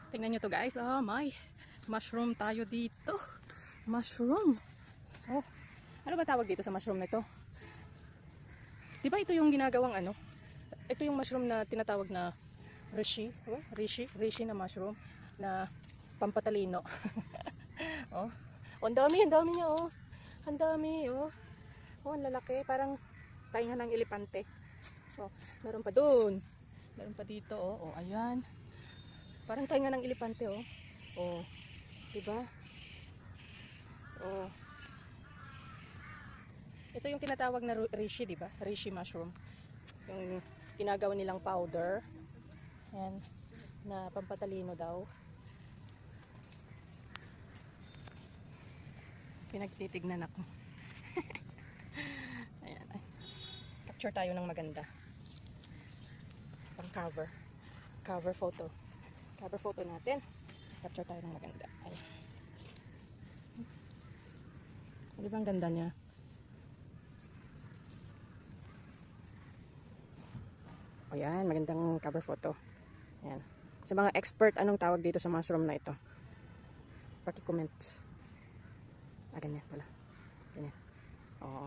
Tingnan nyo to guys. Oh, may mushroom tayo dito. Mushroom. Oh, ano ba tawag dito sa mushroom nito? Diba ito yung ginagawang ano? Ito yung mushroom na tinatawag na reishi. Oh, reishi na mushroom na pampatalino. Oh, ang dami niya oh. Ang dami oh. Oh, ang lalaki. Parang tainga ng elepante. Oh, meron pa doon. Meron pa dito oh. Oh, ayan. Parang tainga ng elepante oh. Oh, diba? Oh. Ito yung tinatawag na reishi, diba? Reishi mushroom. Yung ginagawa nilang powder. Ayan. Na pampatalino daw. Pinagtitignan ako. Ayan. Ay. Capture tayo ng maganda. Pang cover. Cover photo. Cover photo natin. Capture tayo ng maganda. Ayan. Di ba ang ganda niya? Ayan, magandang cover photo. Ayan. Sa mga expert, anong tawag dito sa mushroom na ito? Paki-comment. Ah, ganyan pala. Ganyan. Oo.